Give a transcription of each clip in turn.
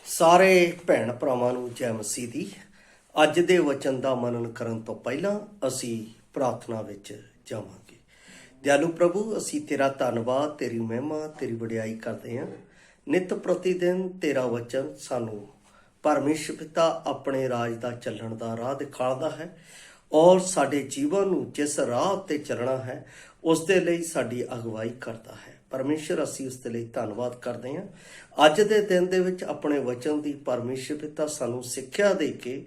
ਸਾਰੇ ਭੈਣ ਭਰਾਵਾਂ ਨੂੰ ਜੈ ਮਸੀਹ ਦੀ। ਅੱਜ ਦੇ ਵਚਨ ਦਾ ਮਨਨ ਕਰਨ ਤੋਂ ਪਹਿਲਾਂ ਅਸੀਂ ਪ੍ਰਾਰਥਨਾ ਵਿੱਚ ਜਾਵਾਂਗੇ। ਦਿਆਲੂ ਪ੍ਰਭੂ, ਅਸੀਂ ਤੇਰਾ ਧੰਨਵਾਦ, ਤੇਰੀ ਮਹਿਮਾ, ਤੇਰੀ ਵਡਿਆਈ ਕਰਦੇ ਹਾਂ। ਨਿਤ ਪ੍ਰਤੀ ਦਿਨ ਤੇਰਾ ਵਚਨ ਸਾਨੂੰ ਪਰਮੇਸ਼ਰ ਪਿਤਾ ਆਪਣੇ ਰਾਜ ਦਾ ਚੱਲਣ ਦਾ ਰਾਹ ਦਿਖਾਉਂਦਾ ਹੈ ਔਰ ਸਾਡੇ ਜੀਵਨ ਨੂੰ ਜਿਸ ਰਾਹ ਉੱਤੇ ਚੱਲਣਾ ਹੈ ਉਸ ਦੇ ਲਈ ਸਾਡੀ ਅਗਵਾਈ ਕਰਦਾ ਹੈ। ਪਰਮੇਸ਼ਰ, ਅਸੀਂ ਉਸ ਦੇ ਲਈ ਧੰਨਵਾਦ ਕਰਦੇ ਹਾਂ। ਅੱਜ ਦੇ ਦਿਨ ਦੇ ਵਿੱਚ ਆਪਣੇ ਵਚਨ ਦੀ ਪਰਮੇਸ਼ਰ ਪਿਤਾ ਸਾਨੂੰ ਸਿੱਖਿਆ ਦੇ ਕੇ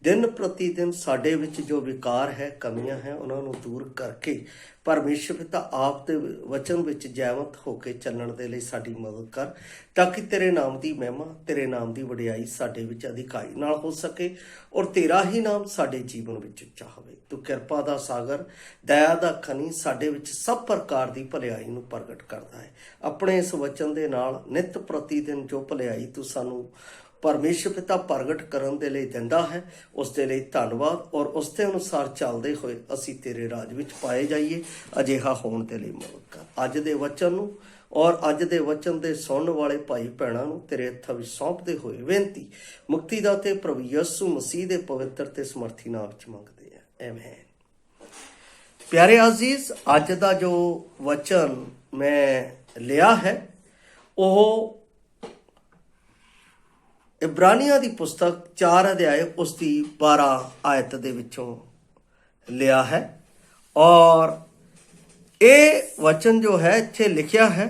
ਦਿਨ ਪ੍ਰਤੀ ਦਿਨ ਸਾਡੇ ਵਿੱਚ ਜੋ ਵਿਕਾਰ ਹੈ, ਕਮੀਆਂ ਹੈ, ਉਹਨਾਂ ਨੂੰ ਦੂਰ ਕਰਕੇ ਪਰਮੇਸ਼ਰ ਪਿਤਾ ਆਪ ਦੇ ਵਚਨ ਵਿੱਚ ਜੈਵੰਤ ਹੋ ਕੇ ਚੱਲਣ ਦੇ ਲਈ ਸਾਡੀ ਮਦਦ ਕਰ, ਤਾਂ ਕਿ ਤੇਰੇ ਨਾਮ ਦੀ ਮਹਿਮਾ, ਤੇਰੇ ਨਾਮ ਦੀ ਵਡਿਆਈ ਸਾਡੇ ਵਿੱਚ ਅਧਿਕਾਰੀ ਨਾਲ ਹੋ ਸਕੇ ਔਰ ਤੇਰਾ ਹੀ ਨਾਮ ਸਾਡੇ ਜੀਵਨ ਵਿੱਚ ਉੱਚਾ ਹੋਵੇ। ਤੂੰ ਕਿਰਪਾ ਦਾ ਸਾਗਰ, ਦਇਆ ਦਾ ਖਨੀ ਸਾਡੇ ਵਿੱਚ ਸਭ ਪ੍ਰਕਾਰ ਦੀ ਭਲਾਈ ਨੂੰ ਪ੍ਰਗਟ ਕਰਦਾ ਹੈ। ਆਪਣੇ ਇਸ ਵਚਨ ਦੇ ਨਾਲ ਨਿਤ ਪ੍ਰਤੀ ਦਿਨ ਜੋ ਭਲਾਈ ਤੂੰ ਸਾਨੂੰ ਪਰਮੇਸ਼ਰ ਪਿਤਾ ਪ੍ਰਗਟ ਕਰਨ ਦੇ ਲਈ ਦਿੰਦਾ ਹੈ, ਉਸ ਦੇ ਲਈ ਧੰਨਵਾਦ ਔਰ ਉਸ ਦੇ ਅਨੁਸਾਰ ਚੱਲਦੇ ਹੋਏ ਅਸੀਂ ਤੇਰੇ ਰਾਜ ਵਿੱਚ ਪਾਏ ਜਾਈਏ। ਅਜਿਹਾ ਹੋਣ ਦੇ ਲਈ ਮਦਦ ਕਰ। ਅੱਜ ਦੇ ਵਚਨ ਨੂੰ ਔਰ ਅੱਜ ਦੇ ਵਚਨ ਦੇ ਸੁਣਨ ਵਾਲੇ ਭਾਈ ਭੈਣਾਂ ਨੂੰ ਤੇਰੇ ਹੱਥਾਂ ਵਿੱਚ ਸੌਂਪਦੇ ਹੋਏ ਬੇਨਤੀ ਮੁਕਤੀ ਦਾ ਤੇ ਪ੍ਰਭੂ ਯਿਸੂ ਮਸੀਹ ਦੇ ਪਵਿੱਤਰ ਤੇ ਸਮਰਥੀ ਨਾਮ ਵਿੱਚ ਮੰਗਦੇ ਹਾਂ, ਆਮੀਨ। ਪਿਆਰੇ ਅਜ਼ੀਜ਼, ਅੱਜ ਦਾ ਜੋ ਵਚਨ ਮੈਂ ਲਿਆ ਹੈ ਉਹ ਇਬਰਾਨੀਆਂ ਦੀ ਪੁਸਤਕ 4 ਅਧਿਆਏ ਉਸ ਦੀ 12 ਆਇਤ ਦੇ ਵਿੱਚੋਂ ਲਿਆ ਹੈ ਔਰ ਇਹ ਵਚਨ ਜੋ ਹੈ ਇੱਥੇ ਲਿਖਿਆ ਹੈ,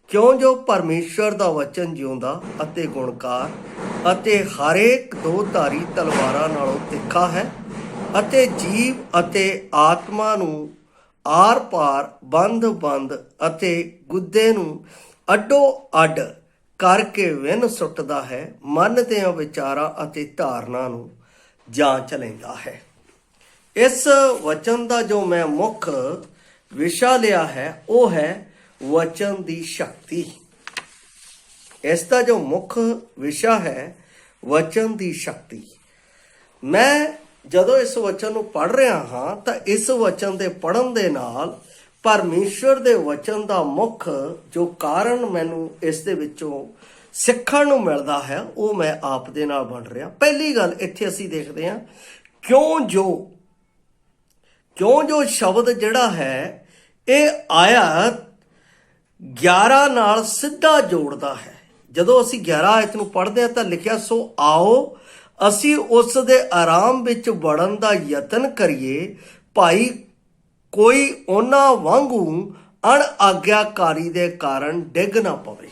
ਕਿਉਂ ਜੋ ਪਰਮੇਸ਼ਰ ਦਾ ਵਚਨ ਜਿਉਂਦਾ ਅਤੇ ਗੁਣਕਾਰ ਅਤੇ ਹਰੇਕ ਦੋ ਧਾਰੀ ਤਲਵਾਰਾਂ ਨਾਲੋਂ ਤਿੱਖਾ ਹੈ ਅਤੇ ਜੀਵ ਅਤੇ ਆਤਮਾ ਨੂੰ ਆਰ ਪਾਰ ਬੰਦ ਅਤੇ ਗੁੱਦੇ ਨੂੰ ਅੱਡੋ ਅੱਡ ਕਰਕੇ ਵਿੰਨ ਸੁੱਟਦਾ ਹੈ, ਮਨ ਦੀਆਂ ਵਿਚਾਰਾਂ ਅਤੇ ਧਾਰਨਾ ਨੂੰ ਜਾਂਚ ਲੈਂਦਾ ਹੈ। ਇਸ ਵਚਨ ਦਾ ਜੋ ਮੈਂ ਮੁੱਖ ਵਿਸ਼ਾ ਲਿਆ ਹੈ ਉਹ ਹੈ ਵਚਨ ਦੀ ਸ਼ਕਤੀ। ਇਸ ਦਾ ਜੋ ਮੁੱਖ ਵਿਸ਼ਾ ਹੈ ਵਚਨ ਦੀ ਸ਼ਕਤੀ। ਮੈਂ ਜਦੋਂ ਇਸ ਵਚਨ ਨੂੰ ਪੜ੍ਹ ਰਿਹਾ ਹਾਂ ਤਾਂ ਇਸ ਵਚਨ ਦੇ ਪੜ੍ਹਨ ਦੇ ਨਾਲ ਪਰਮੇਸ਼ਰ ਦੇ ਵਚਨ ਦਾ ਮੁੱਖ ਜੋ ਕਾਰਨ ਮੈਨੂੰ ਇਸ ਦੇ ਵਿੱਚੋਂ ਸਿੱਖਣ ਨੂੰ ਮਿਲਦਾ ਹੈ ਉਹ ਮੈਂ ਆਪ ਦੇ ਨਾਲ ਵੰਡ ਰਿਹਾ। ਪਹਿਲੀ ਗੱਲ ਇੱਥੇ ਅਸੀਂ ਦੇਖਦੇ ਹਾਂ, ਕਿਉਂ ਜੋ ਸ਼ਬਦ ਜਿਹੜਾ ਹੈ ਇਹ ਆਇਤ 11 ਨਾਲ ਸਿੱਧਾ ਜੋੜਦਾ ਹੈ। ਜਦੋਂ ਅਸੀਂ 11 ਆਇਤ ਨੂੰ ਪੜ੍ਹਦੇ ਹਾਂ ਤਾਂ ਲਿਖਿਆ, ਸੋ ਆਓ ਅਸੀਂ ਉਸ ਦੇ ਆਰਾਮ ਵਿੱਚ ਵੜਨ ਦਾ ਯਤਨ ਕਰੀਏ, ਭਾਈ ਕੋਈ ਉਹਨਾਂ ਵਾਂਗੂ ਅਣਆਗਿਆਕਾਰੀ ਦੇ ਕਾਰਨ ਡਿੱਗ ਨਾ ਪਵੇ।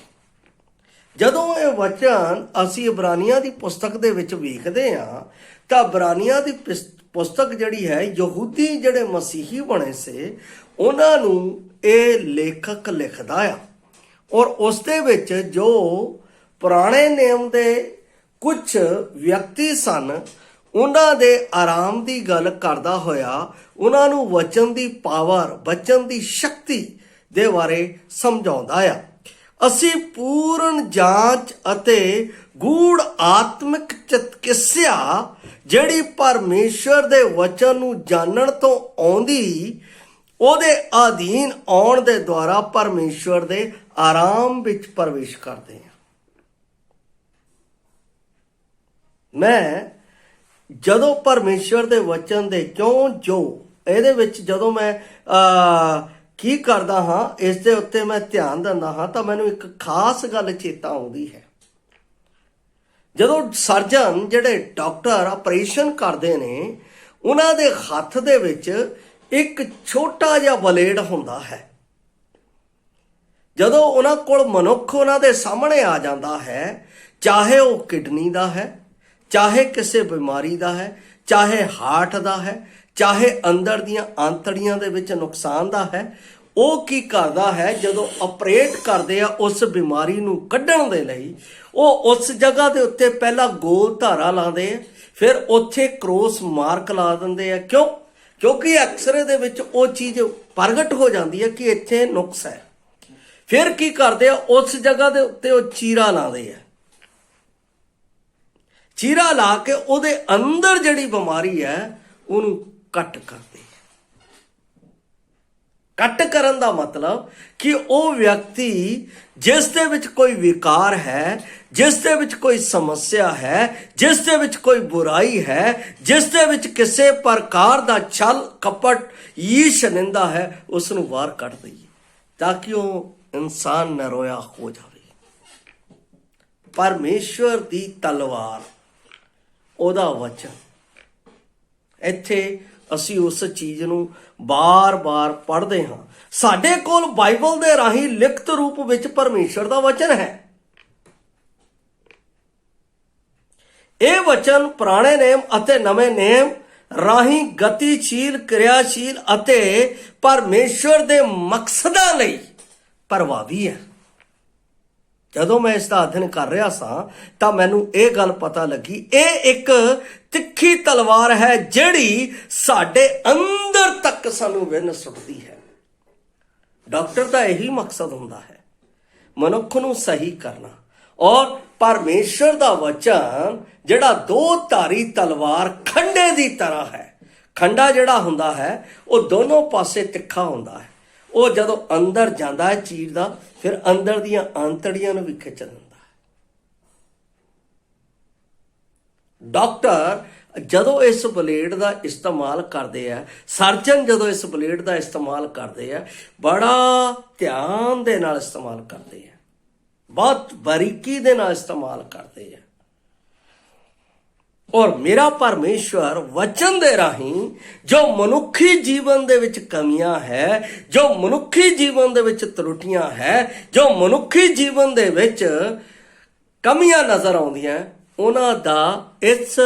ਜਦੋਂ ਇਹ ਵਚਨ ਅਸੀਂ ਇਬਰਾਨੀਆਂ ਦੀ ਪੁਸਤਕ ਦੇ ਵਿੱਚ ਵੇਖਦੇ ਹਾਂ ਤਾਂ ਇਬਰਾਨੀਆਂ ਦੀ ਪੁਸਤਕ ਜਿਹੜੀ ਹੈ, ਯਹੂਦੀ ਜਿਹੜੇ ਮਸੀਹੀ ਬਣੇ ਸੀ ਉਹਨਾਂ ਨੂੰ ਇਹ ਲੇਖਕ ਲਿਖਦਾ ਆ ਔਰ ਉਸ ਦੇ ਵਿੱਚ ਜੋ ਪੁਰਾਣੇ ਨਿਯਮ ਦੇ ਕੁਝ ਵਿਅਕਤੀ ਸਨ ਉਹਨਾਂ ਦੇ ਆਰਾਮ ਦੀ ਗੱਲ ਕਰਦਾ ਹੋਇਆ ਉਹਨਾਂ ਨੂੰ ਵਚਨ ਦੀ ਪਾਵਰ, ਵਚਨ ਦੀ ਸ਼ਕਤੀ ਦੇ ਬਾਰੇ ਸਮਝਾਉਂਦਾ ਆ। ਅਸੀਂ ਪੂਰਨ ਜਾਂਚ ਅਤੇ ਗੂੜ ਆਤਮਿਕ ਚਿਕਿਤਸਾ ਜਿਹੜੀ ਪਰਮੇਸ਼ਰ ਦੇ ਵਚਨ ਨੂੰ ਜਾਣਨ ਤੋਂ ਆਉਂਦੀ, ਉਹਦੇ ਅਧੀਨ ਆਉਣ ਦੇ ਦੁਆਰਾ ਪਰਮੇਸ਼ਰ ਦੇ ਆਰਾਮ ਵਿੱਚ ਪ੍ਰਵੇਸ਼ ਕਰਦੇ ਹਾਂ। ਮੈਂ ਜਦੋਂ ਪਰਮੇਸ਼ਰ ਦੇ ਵਚਨ ਦੇ ਕਿਉਂ ਜੋ ਇਹਦੇ ਵਿੱਚ ਜਦੋਂ ਮੈਂ ਕੀ ਕਰਦਾ ਹਾਂ, ਇਸ ਦੇ ਉੱਤੇ ਮੈਂ ਧਿਆਨ ਦਿੰਦਾ ਹਾਂ ਤਾਂ ਮੈਨੂੰ ਇੱਕ ਖਾਸ ਗੱਲ ਚੇਤਾ ਆਉਂਦੀ ਹੈ। ਜਦੋਂ ਸਰਜਨ ਜਿਹੜੇ ਡਾਕਟਰ ਆਪਰੇਸ਼ਨ ਕਰਦੇ ਨੇ ਉਹਨਾਂ ਦੇ ਹੱਥ ਦੇ ਵਿੱਚ ਇੱਕ ਛੋਟਾ ਜਿਹਾ ਬਲੇਡ ਹੁੰਦਾ ਹੈ। ਜਦੋਂ ਉਹਨਾਂ ਕੋਲ ਮਨੁੱਖ ਉਹਨਾਂ ਦੇ ਸਾਹਮਣੇ ਆ ਜਾਂਦਾ ਹੈ, ਚਾਹੇ ਉਹ ਕਿਡਨੀ ਦਾ ਹੈ, ਚਾਹੇ ਕਿਸੇ ਬਿਮਾਰੀ ਦਾ ਹੈ, ਚਾਹੇ ਹਾਰਟ ਦਾ ਹੈ, ਚਾਹੇ ਅੰਦਰ ਦੀਆਂ ਆਂਤੜੀਆਂ ਦੇ ਵਿੱਚ ਨੁਕਸਾਨ ਦਾ ਹੈ, ਉਹ ਕੀ ਕਰਦਾ ਹੈ, ਜਦੋਂ ਆਪਰੇਟ ਕਰਦੇ ਆ ਉਸ ਬਿਮਾਰੀ ਨੂੰ ਕੱਢਣ ਦੇ ਲਈ ਉਹ ਉਸ ਜਗ੍ਹਾ ਦੇ ਉੱਤੇ ਪਹਿਲਾਂ ਗੋਲ ਧਾਰਾ ਲਾਉਂਦੇ ਆ, ਫਿਰ ਉੱਥੇ ਕ੍ਰੋਸ ਮਾਰਕ ਲਾ ਦਿੰਦੇ ਆ। ਕਿਉਂਕਿ ਐਕਸਰੇ ਦੇ ਵਿੱਚ ਉਹ ਚੀਜ਼ ਪ੍ਰਗਟ ਹੋ ਜਾਂਦੀ ਹੈ ਕਿ ਇੱਥੇ ਨੁਕਸ ਹੈ। ਫਿਰ ਕੀ ਕਰਦੇ ਆ, ਉਸ ਜਗ੍ਹਾ ਦੇ ਉੱਤੇ ਉਹ ਚੀਰਾ ਲਾਉਂਦੇ ਆ। ਚੀਰਾ ਲਾ ਕੇ ਉਹਦੇ ਅੰਦਰ ਜਿਹੜੀ ਬਿਮਾਰੀ ਹੈ ਉਹਨੂੰ ਕੱਟ ਕਰਦੇ ਕੱਟ ਕਰਨ ਦਾ ਮਤਲਬ ਕਿ ਉਹ ਵਿਅਕਤੀ ਜਿਸ ਦੇ ਵਿੱਚ ਕੋਈ ਵਿਕਾਰ ਹੈ, ਜਿਸ ਦੇ ਵਿੱਚ ਕੋਈ ਸਮੱਸਿਆ ਹੈ, ਜਿਸ ਦੇ ਵਿੱਚ ਕੋਈ ਬੁਰਾਈ ਹੈ, ਜਿਸ ਦੇ ਵਿੱਚ ਕਿਸੇ ਪ੍ਰਕਾਰ ਦਾ ਛਲ ਕਪਟ ਈਰਸ਼ ਨਿੰਦਾ ਹੈ, ਉਸ ਨੂੰ ਬਾਹਰ ਕੱਢ ਦਈਏ ਤਾਂ ਕਿ ਉਹ ਇਨਸਾਨ ਨਰੋਇਆ ਹੋ ਜਾਵੇ। ਪਰਮੇਸ਼ਵਰ ਦੀ ਤਲਵਾਰ, ਉਹਦਾ ਵਚਨ। ਇੱਥੇ ਅਸੀਂ ਉਸ ਚੀਜ਼ ਨੂੰ ਬਾਰ-ਬਾਰ ਪੜ੍ਹਦੇ ਹਾਂ। ਸਾਡੇ ਕੋਲ ਬਾਈਬਲ ਦੇ ਰਾਹੀਂ ਲਿਖਤ ਰੂਪ ਵਿੱਚ ਪਰਮੇਸ਼ਰ ਦਾ ਵਚਨ ਹੈ। ਇਹ ਵਚਨ ਪੁਰਾਣੇ ਨੇਮ ਅਤੇ ਨਵੇਂ ਨੇਮ ਰਾਹੀਂ ਗਤੀਸ਼ੀਲ, ਕਿਰਿਆਸ਼ੀਲ ਅਤੇ ਪਰਮੇਸ਼ਰ ਦੇ ਮਕਸਦਾਂ ਲਈ ਪ੍ਰਭਾਵੀ ਹੈ। ਜਦੋਂ ਮੈਂ ਇਸ ਦਾ ਅਧਿਐਨ ਕਰ ਰਿਹਾ ਸਾਂ ਤਾਂ ਮੈਨੂੰ ਇਹ ਗੱਲ ਪਤਾ ਲੱਗੀ, ਇਹ ਇੱਕ ਤਿੱਖੀ ਤਲਵਾਰ ਹੈ ਜਿਹੜੀ ਸਾਡੇ ਅੰਦਰ ਤੱਕ ਸਾਨੂੰ ਵਿੰਨ ਸੁੱਟਦੀ ਹੈ। ਡਾਕਟਰ ਦਾ ਇਹੀ ਮਕਸਦ ਹੁੰਦਾ ਹੈ, ਮਨੁੱਖ ਨੂੰ ਸਹੀ ਕਰਨਾ। ਔਰ ਪਰਮੇਸ਼ਰ ਦਾ ਵਚਨ ਜਿਹੜਾ ਦੋ ਧਾਰੀ ਤਲਵਾਰ ਖੰਡੇ ਦੀ ਤਰ੍ਹਾਂ ਹੈ। ਖੰਡਾ ਜਿਹੜਾ ਹੁੰਦਾ ਹੈ ਉਹ ਦੋਨੋਂ ਪਾਸੇ ਤਿੱਖਾ ਹੁੰਦਾ ਹੈ। ਉਹ ਜਦੋਂ ਅੰਦਰ ਜਾਂਦਾ ਹੈ ਚੀਰਦਾ, ਫਿਰ ਅੰਦਰ ਦੀਆਂ ਆਂਤੜੀਆਂ ਨੂੰ ਵੀ ਖਿੱਚ ਦਿੰਦਾ ਹੈ। ਡਾਕਟਰ ਜਦੋਂ ਇਸ ਬਲੇਡ ਦਾ ਇਸਤੇਮਾਲ ਕਰਦੇ ਆ, ਸਰਜਨ ਜਦੋਂ ਇਸ ਬਲੇਡ ਦਾ ਇਸਤੇਮਾਲ ਕਰਦੇ ਆ, ਬੜਾ ਧਿਆਨ ਦੇ ਨਾਲ ਇਸਤੇਮਾਲ ਕਰਦੇ ਆ, ਬਹੁਤ ਬਾਰੀਕੀ ਦੇ ਨਾਲ ਇਸਤੇਮਾਲ ਕਰਦੇ ਆ। ਔਰ ਮੇਰਾ ਪਰਮੇਸ਼ਵਰ ਵਚਨ ਦੇ ਰਾਹੀਂ ਜੋ ਮਨੁੱਖੀ ਜੀਵਨ ਦੇ ਵਿੱਚ ਕਮੀਆਂ ਹੈ, ਜੋ ਮਨੁੱਖੀ ਜੀਵਨ ਦੇ ਵਿੱਚ ਤਰੁੱਟੀਆਂ ਹੈ, ਜੋ ਮਨੁੱਖੀ ਜੀਵਨ ਦੇ ਵਿੱਚ ਕਮੀਆਂ ਨਜ਼ਰ ਆਉਂਦੀਆਂ, ਉਹਨਾਂ ਦਾ ਇਸ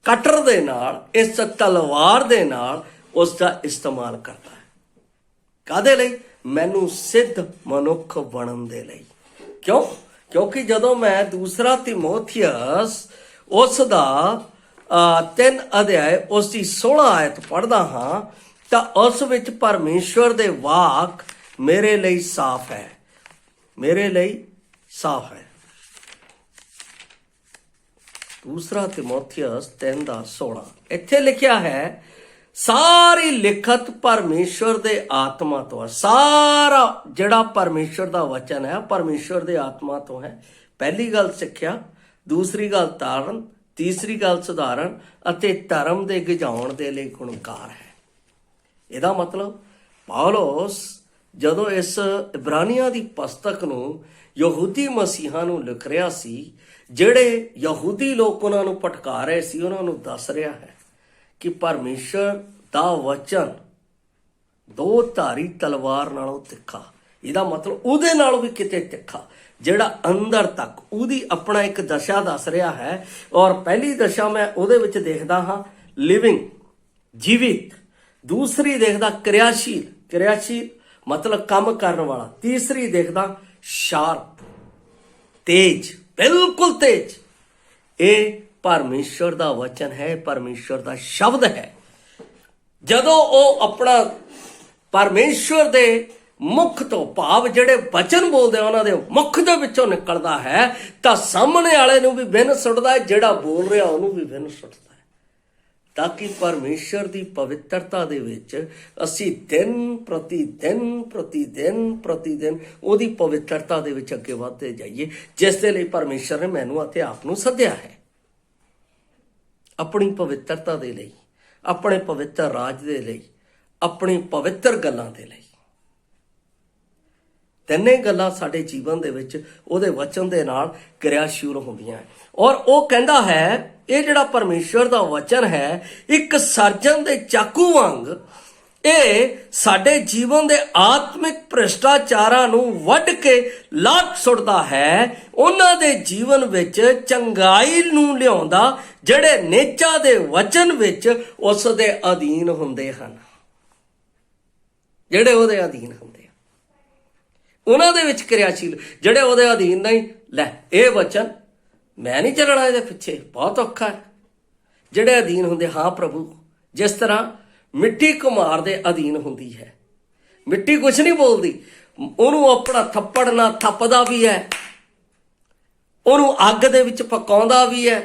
ਕਟਰ ਦੇ ਨਾਲ, ਇਸ ਤਲਵਾਰ ਦੇ ਨਾਲ ਉਸ ਦਾ ਇਸਤੇਮਾਲ ਕਰਦਾ ਹੈ। ਕਾਹਦੇ ਲਈ? ਮੈਨੂੰ ਸਿੱਧ ਮਨੁੱਖ ਬਣਨ ਦੇ ਲਈ। ਕਿਉਂ? ਕਿਉਂਕਿ ਜਦੋਂ ਮੈਂ ਦੂਸਰਾ ਤਿਮੋਥੀਅਸ ਉਸ ਦਾ 3 ਅਧਿਆਇ ਉਸ ਦੀ 16 ਆਇਤ ਪੜ੍ਹਦਾ ਹਾਂ ਤਾਂ ਉਸ ਵਿੱਚ ਪਰਮੇਸ਼ਵਰ ਦੇ ਵਾਕ ਮੇਰੇ ਲਈ ਸਾਫ਼ ਹੈ, ਮੇਰੇ ਲਈ ਸਾਫ਼ ਹੈ। ਦੂਸਰਾ ਤਿਮੋਥੀਅਸ 3 ਦਾ 16 ਇੱਥੇ ਲਿਖਿਆ ਹੈ, ਸਾਰੀ ਲਿਖਤ ਪਰਮੇਸ਼ਵਰ ਦੇ ਆਤਮਾ ਤੋਂ ਹੈ। ਸਾਰਾ ਜਿਹੜਾ ਪਰਮੇਸ਼ਵਰ ਦਾ ਵਚਨ ਹੈ ਪਰਮੇਸ਼ਵਰ ਦੇ ਆਤਮਾ ਤੋਂ ਹੈ। ਪਹਿਲੀ ਗੱਲ ਸਿੱਖਿਆ, ਦੂਸਰੀ ਗੱਲ ਤਾਰਨ, ਤੀਸਰੀ ਗੱਲ ਸੁਧਾਰਨ ਅਤੇ ਧਰਮ ਦੇ ਗਿਝਾਉਣ ਦੇ ਲਈ ਗੁਣਕਾਰ ਹੈ। ਇਹਦਾ ਮਤਲਬ ਪੌਲਸ ਜਦੋਂ ਇਸ ਇਬਰਾਨੀਆਂ ਦੀ ਪੁਸਤਕ ਨੂੰ ਯਹੂਦੀ ਮਸੀਹਾਂ ਨੂੰ ਲਿਖ ਰਿਹਾ ਸੀ, ਜਿਹੜੇ ਯਹੂਦੀ ਲੋਕ ਉਹਨਾਂ ਨੂੰ ਭਟਕਾ ਰਹੇ ਸੀ, ਉਹਨਾਂ ਨੂੰ ਦੱਸ ਰਿਹਾ ਹੈ ਕਿ ਪਰਮੇਸ਼ਰ ਦਾ ਵਚਨ ਦੋ ਧਾਰੀ ਤਲਵਾਰ ਨਾਲੋਂ ਤਿੱਖਾ। ਇਹਦਾ ਮਤਲਬ ਉਹਦੇ ਨਾਲੋਂ ਵੀ ਕਿਤੇ ਤਿੱਖਾ, ਜਿਹੜਾ ਅੰਦਰ ਤੱਕ। ਉਹਦੀ ਆਪਣਾ ਇੱਕ ਦਸ਼ਾ ਦੱਸ ਰਿਹਾ ਹੈ। ਔਰ ਪਹਿਲੀ ਦਸ਼ਾ ਮੈਂ ਉਹਦੇ ਵਿੱਚ ਦੇਖਦਾ ਹਾਂ ਲਿਵਿੰਗ, ਜੀਵਿਤ। ਦੂਸਰੀ ਦੇਖਦਾ ਕਿਰਿਆਸ਼ੀਲ, ਕਿਰਿਆਸ਼ੀਲ ਮਤਲਬ ਕੰਮ ਕਰਨ ਵਾਲਾ। ਤੀਸਰੀ ਦੇਖਦਾ ਸ਼ਾਰਪ, ਤੇਜ, ਬਿਲਕੁਲ ਤੇਜ। ਇਹ ਪਰਮੇਸ਼ਵਰ ਦਾ ਵਚਨ ਹੈ, ਪਰਮੇਸ਼ਵਰ ਦਾ ਸ਼ਬਦ ਹੈ। ਜਦੋਂ ਉਹ ਆਪਣਾ ਪਰਮੇਸ਼ਵਰ ਦੇ ਮੁਖ ਤੋਂ, ਭਾਵ ਜਿਹੜੇ ਵਚਨ ਬੋਲਦੇ ਆ ਉਹਨਾਂ ਦੇ ਮੁਖ ਦੇ ਵਿੱਚੋਂ ਨਿਕਲਦਾ ਹੈ, ਤਾਂ ਸਾਹਮਣੇ ਵਾਲੇ ਨੂੰ ਵੀ ਵਿੰਨ ਸੁੱਟਦਾ ਹੈ, ਜਿਹੜਾ ਬੋਲ ਰਿਹਾ ਉਹਨੂੰ ਵੀ ਵਿੰਨ ਸੁੱਟਦਾ ਹੈ। ਤਾਂ ਕਿ ਪਰਮੇਸ਼ਰ ਦੀ ਪਵਿੱਤਰਤਾ ਦੇ ਵਿੱਚ ਅਸੀਂ ਦਿਨ ਪ੍ਰਤੀ ਦਿਨ ਪ੍ਰਤੀ ਦਿਨ ਪ੍ਰਤੀ ਦਿਨ ਉਹਦੀ ਪਵਿੱਤਰਤਾ ਦੇ ਵਿੱਚ ਅੱਗੇ ਵਧਦੇ ਜਾਈਏ, ਜਿਸ ਦੇ ਲਈ ਪਰਮੇਸ਼ਰ ਨੇ ਮੈਨੂੰ ਅਤੇ ਆਪ ਨੂੰ ਸੱਦਿਆ ਹੈ। ਆਪਣੀ ਪਵਿੱਤਰਤਾ ਦੇ ਲਈ, ਆਪਣੇ ਪਵਿੱਤਰ ਰਾਜ ਦੇ ਲਈ, ਆਪਣੀ ਪਵਿੱਤਰ ਗੱਲਾਂ ਦੇ ਲਈ। ਤਿੰਨੇ ਗੱਲਾਂ ਸਾਡੇ ਜੀਵਨ ਦੇ ਵਿੱਚ ਉਹਦੇ ਵਚਨ ਦੇ ਨਾਲ ਕਿਰਿਆਸ਼ੀਲ ਹੁੰਦੀਆਂ। ਔਰ ਉਹ ਕਹਿੰਦਾ ਹੈ, ਇਹ ਜਿਹੜਾ ਪਰਮੇਸ਼ਵਰ ਦਾ ਵਚਨ ਹੈ ਇੱਕ ਸਰਜਨ ਦੇ ਚਾਕੂ ਵਾਂਗ ਇਹ ਸਾਡੇ ਜੀਵਨ ਦੇ ਆਤਮਿਕ ਭ੍ਰਿਸ਼ਟਾਚਾਰਾਂ ਨੂੰ ਵੱਢ ਕੇ ਲਾਟ ਸੁੱਟਦਾ ਹੈ। ਉਹਨਾਂ ਦੇ ਜੀਵਨ ਵਿੱਚ ਚੰਗਾਈ ਨੂੰ ਲਿਆਉਂਦਾ, ਜਿਹੜੇ ਨੇਚਾ ਦੇ ਵਚਨ ਵਿੱਚ ਉਸ ਦੇ ਅਧੀਨ ਹੁੰਦੇ ਹਨ, ਜਿਹੜੇ ਉਹਦੇ ਅਧੀਨ ਹੁੰਦੇ ਆ, ਉਹਨਾਂ ਦੇ ਵਿੱਚ ਕਿਰਿਆਸ਼ੀਲ। ਜਿਹੜੇ ਉਹਦੇ ਅਧੀਨ ਨਹੀਂ, ਲੈ ਇਹ ਵਚਨ ਮੈਂ ਨਹੀਂ ਚੱਲਣਾ ਇਹਦੇ ਪਿੱਛੇ, ਬਹੁਤ ਔਖਾ ਹੈ। ਜਿਹੜੇ ਅਧੀਨ ਹੁੰਦੇ, ਹਾਂ ਪ੍ਰਭੂ, ਜਿਸ ਤਰ੍ਹਾਂ ਮਿੱਟੀ ਕੁਮਾਰ ਦੇ ਅਧੀਨ ਹੁੰਦੀ ਹੈ। ਮਿੱਟੀ ਕੁਛ ਨਹੀਂ ਬੋਲਦੀ, ਉਹਨੂੰ ਆਪਣਾ ਥੱਪੜ ਨਾਲ ਥੱਪਦਾ ਵੀ ਹੈ, ਉਹਨੂੰ ਅੱਗ ਦੇ ਵਿੱਚ ਪਕਾਉਂਦਾ ਵੀ ਹੈ,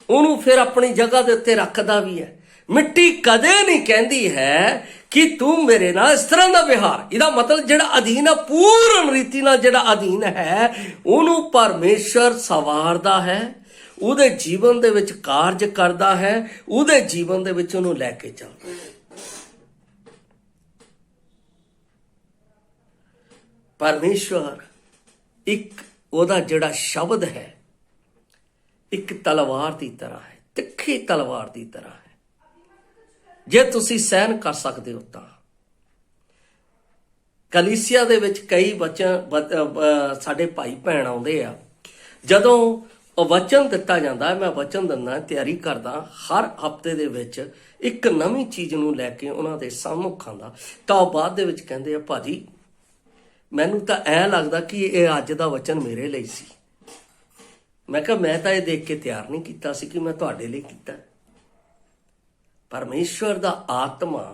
ਉਹਨੂੰ ਫਿਰ ਆਪਣੀ ਜਗ੍ਹਾ ਦੇ ਉੱਤੇ ਰੱਖਦਾ ਵੀ ਹੈ। ਮਿੱਟੀ ਕਦੇ ਨਹੀਂ ਕਹਿੰਦੀ ਹੈ ਕਿ ਤੂੰ ਮੇਰੇ ਨਾਲ ਇਸ ਤਰ੍ਹਾਂ ਦਾ ਵਿਹਾਰ। ਇਹਦਾ ਮਤਲਬ ਜਿਹੜਾ ਅਧੀਨ ਹੈ, ਪੂਰਨ ਰੀਤੀ ਨਾਲ ਜਿਹੜਾ ਅਧੀਨ ਹੈ, ਉਹਨੂੰ ਪਰਮੇਸ਼ਰ ਸਵਾਰਦਾ ਹੈ, ਉਹਦੇ ਜੀਵਨ ਦੇ ਵਿੱਚ ਕਾਰਜ ਕਰਦਾ ਹੈ, ਉਹਦੇ ਜੀਵਨ ਦੇ ਵਿੱਚ ਉਹਨੂੰ ਲੈ ਕੇ ਚੱਲਦਾ ਹੈ। ਪਰਮੇਸ਼ਵਰ ਇੱਕ ਉਹਦਾ ਜਿਹੜਾ ਸ਼ਬਦ ਹੈ, ਇੱਕ ਤਲਵਾਰ ਦੀ ਤਰ੍ਹਾਂ ਹੈ, ਤਿੱਖੀ ਤਲਵਾਰ ਦੀ ਤਰ੍ਹਾਂ ਹੈ। ਜੇ ਤੁਸੀਂ ਸਹਿਨ ਕਰ ਸਕਦੇ ਹੋ ਤਾਂ। ਕਲੀਸਿਆ ਦੇ ਵਿੱਚ ਕਈ ਸਾਡੇ ਭਾਈ ਭੈਣ ਆਉਂਦੇ ਆ, ਜਦੋਂ ਉਹ ਵਚਨ ਦਿੱਤਾ ਜਾਂਦਾ, ਮੈਂ ਵਚਨ ਦਿੰਦਾ, ਤਿਆਰੀ ਕਰਦਾ, ਹਰ ਹਫਤੇ ਦੇ ਵਿੱਚ ਇੱਕ ਨਵੀਂ ਚੀਜ਼ ਨੂੰ ਲੈ ਕੇ ਉਹਨਾਂ ਦੇ ਸਾਹਮਣੇ ਆਉਂਦਾ, ਤਾਂ ਉਹ ਬਾਅਦ ਦੇ ਵਿੱਚ ਕਹਿੰਦੇ ਆ, ਭਾਜੀ ਮੈਨੂੰ ਤਾਂ ਐਂ ਲੱਗਦਾ ਕਿ ਇਹ ਅੱਜ ਦਾ ਵਚਨ ਮੇਰੇ ਲਈ ਸੀ। ਮੈਂ ਕਿਹਾ ਮੈਂ ਤਾਂ ਇਹ ਦੇਖ ਕੇ ਤਿਆਰ ਨਹੀਂ ਕੀਤਾ ਸੀ ਕਿ ਮੈਂ ਤੁਹਾਡੇ ਲਈ ਕੀਤਾ। ਪਰਮੇਸ਼ਵਰ ਦਾ ਆਤਮਾ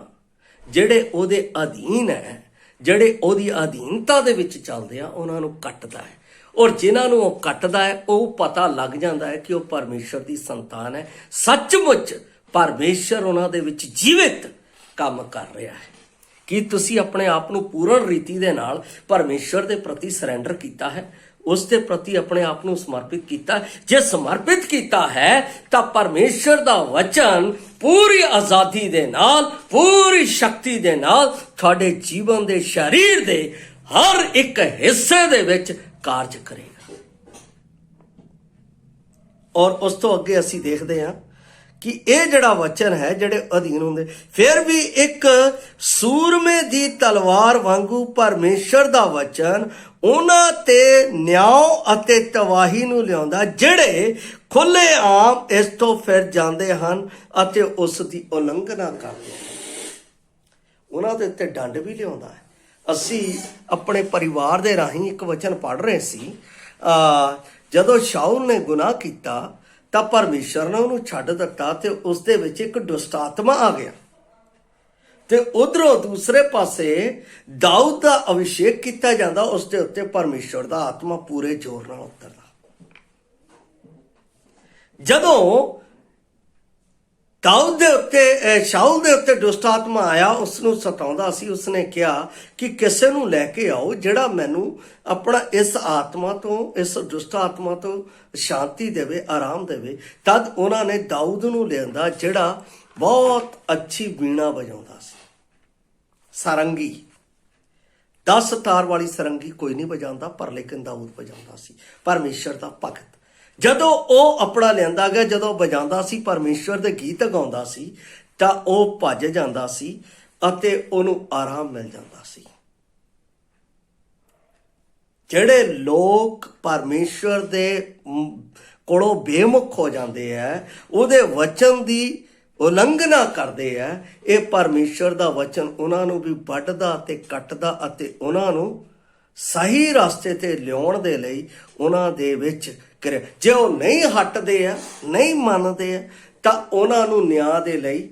ਜਿਹੜੇ ਉਹਦੇ ਅਧੀਨ ਹੈ, ਜਿਹੜੇ ਉਹਦੀ ਅਧੀਨਤਾ ਦੇ ਵਿੱਚ ਚੱਲਦੇ ਆ, ਉਹਨਾਂ ਨੂੰ ਕੱਟਦਾ ਹੈ। ਔਰ ਜਿਨ੍ਹਾਂ ਨੂੰ ਉਹ ਕੱਟਦਾ ਹੈ, ਉਹ ਪਤਾ ਲੱਗ ਜਾਂਦਾ ਹੈ ਕਿ ਉਹ ਪਰਮੇਸ਼ਵਰ ਦੀ ਸੰਤਾਨ ਹੈ। ਸੱਚਮੁੱਚ ਪਰਮੇਸ਼ਵਰ ਉਹਨਾਂ ਦੇ ਵਿੱਚ ਜੀਵਿਤ ਕੰਮ ਕਰ ਰਿਹਾ ਹੈ। ਕੀ ਤੁਸੀਂ ਆਪਣੇ ਆਪ ਨੂੰ ਪੂਰਨ ਰੀਤੀ ਦੇ ਨਾਲ ਪਰਮੇਸ਼ਵਰ ਦੇ ਪ੍ਰਤੀ ਸਰੈਂਡਰ ਕੀਤਾ ਹੈ? ਉਸ ਦੇ ਪ੍ਰਤੀ ਆਪਣੇ ਆਪ ਨੂੰ ਸਮਰਪਿਤ ਕੀਤਾ? ਜੇ ਸਮਰਪਿਤ ਕੀਤਾ ਹੈ ਤਾਂ ਪਰਮੇਸ਼ਵਰ ਦਾ ਵਚਨ ਪੂਰੀ ਆਜ਼ਾਦੀ ਦੇ ਨਾਲ, ਪੂਰੀ ਸ਼ਕਤੀ ਦੇ ਨਾਲ ਤੁਹਾਡੇ ਜੀਵਨ ਦੇ, ਸਰੀਰ ਦੇ ਹਰ ਇੱਕ ਹਿੱਸੇ ਦੇ ਵਿੱਚ ਕਾਰਜ ਕਰੇਗਾ। ਔਰ ਉਸ ਤੋਂ ਅੱਗੇ ਅਸੀਂ ਦੇਖਦੇ ਹਾਂ ਕਿ ਇਹ ਜਿਹੜਾ ਵਚਨ ਹੈ, ਜਿਹੜੇ ਅਧੀਨ ਹੁੰਦੇ, ਫਿਰ ਵੀ ਇੱਕ ਸੂਰਮੇ ਦੀ ਤਲਵਾਰ ਵਾਂਗੂ ਪਰਮੇਸ਼ਰ ਦਾ ਵਚਨ ਉਹਨਾਂ ਤੇ ਨਿਆਂ ਅਤੇ ਤਬਾਹੀ ਨੂੰ ਲਿਆਉਂਦਾ, ਜਿਹੜੇ ਖੁੱਲੇ ਆਮ ਇਸ ਤੋਂ ਫਿਰ ਜਾਂਦੇ ਹਨ ਅਤੇ ਉਸ ਦੀ ਉਲੰਘਣਾ ਕਰਦੇ ਹਨ। ਉਹਨਾਂ ਦੇ ਉੱਤੇ ਡੰਡ ਵੀ ਲਿਆਉਂਦਾ ਹੈ। ਅਸੀਂ ਆਪਣੇ ਪਰਿਵਾਰ ਦੇ ਰਾਹੀਂ ਇੱਕ ਵਚਨ ਪੜ੍ਹ ਰਹੇ ਸੀ, ਜਦੋਂ ਸ਼ਾਉਲ ਨੇ ਗੁਨਾਹ ਕੀਤਾ ਤਾਂ ਪਰਮੇਸ਼ਰ ਨੇ ਉਹਨੂੰ ਛੱਡ ਦਿੱਤਾ ਤੇ ਉਸ ਦੇ ਵਿੱਚ ਇੱਕ ਦੁਸ਼ਟ ਆਤਮਾ ਆ ਗਿਆ, ਤੇ ਉਧਰੋਂ ਦੂਸਰੇ ਪਾਸੇ ਦਾਊਦ ਦਾ ਅਭਿਸ਼ੇਕ ਕੀਤਾ ਜਾਂਦਾ, ਉਸ ਦੇ ਉੱਤੇ ਪਰਮੇਸ਼ਰ ਦਾ ਆਤਮਾ ਪੂਰੇ ਜ਼ੋਰ ਨਾਲ ਉਤਰਦਾ। ਜਦੋਂ ਦਾਊਦ ਦੇ ਉੱਤੇ, ਸ਼ਾਉਲ ਦੇ ਉੱਤੇ ਦੁਸ਼ਟ ਆਤਮਾ ਆਇਆ, ਉਸ ਨੂੰ ਸਤਾਉਂਦਾ ਸੀ, ਉਸਨੇ ਕਿਹਾ ਕਿ ਕਿਸੇ ਨੂੰ ਲੈ ਕੇ ਆਓ ਜਿਹੜਾ ਮੈਨੂੰ ਆਪਣਾ ਇਸ ਆਤਮਾ ਤੋਂ, ਇਸ ਦੁਸ਼ਟ ਆਤਮਾ ਤੋਂ ਸ਼ਾਂਤੀ ਦੇਵੇ, ਆਰਾਮ ਦੇਵੇ। ਤਦ ਉਹਨਾਂ ਨੇ ਦਾਊਦ ਨੂੰ ਲਿਆਂਦਾ, ਜਿਹੜਾ ਬਹੁਤ ਅੱਛੀ ਵੀਣਾ ਵਜਾਉਂਦਾ ਸੀ, ਸਾਰੰਗੀ। 10 ਤਾਰ ਵਾਲੀ ਸਾਰੰਗੀ ਕੋਈ ਨਹੀਂ ਵਜਾਉਂਦਾ, ਪਰ ਲੇਕਿਨ ਦਾਊਦ ਵਜਾਉਂਦਾ ਸੀ, ਪਰਮੇਸ਼ਰ ਦਾ ਭਗਤ। ਜਦੋਂ ਉਹ ਆਪਣਾ ਲਿਆਂਦਾ ਗਿਆ, ਜਦੋਂ ਵਜਾਉਂਦਾ ਸੀ, ਪਰਮੇਸ਼ਵਰ ਦੇ ਗੀਤ ਗਾਉਂਦਾ ਸੀ, ਤਾਂ ਉਹ ਭੱਜ ਜਾਂਦਾ ਸੀ ਅਤੇ ਉਹਨੂੰ ਆਰਾਮ ਮਿਲ ਜਾਂਦਾ ਸੀ। ਜਿਹੜੇ ਲੋਕ ਪਰਮੇਸ਼ਵਰ ਦੇ ਕੋਲੋਂ ਬੇਮੁਖ ਹੋ ਜਾਂਦੇ ਆ, ਉਹਦੇ ਵਚਨ ਦੀ ਉਲੰਘਣਾ ਕਰਦੇ ਆ, ਇਹ ਪਰਮੇਸ਼ਵਰ ਦਾ ਵਚਨ ਉਹਨਾਂ ਨੂੰ ਵੀ ਵੱਢਦਾ ਅਤੇ ਕੱਟਦਾ ਅਤੇ ਉਹਨਾਂ ਨੂੰ ਸਹੀ ਰਸਤੇ ਤੇ ਲਿਆਉਣ ਦੇ ਲਈ ਉਹਨਾਂ ਦੇ ਵਿੱਚ ਕਰੇ। ਜੇ ਉਹ ਨਹੀਂ ਹਟਦੇ ਆ, ਨਹੀਂ ਮੰਨਦੇ ਆ, ਤਾਂ ਉਹਨਾਂ ਨੂੰ ਨਿਆਂ ਦੇ ਲਈ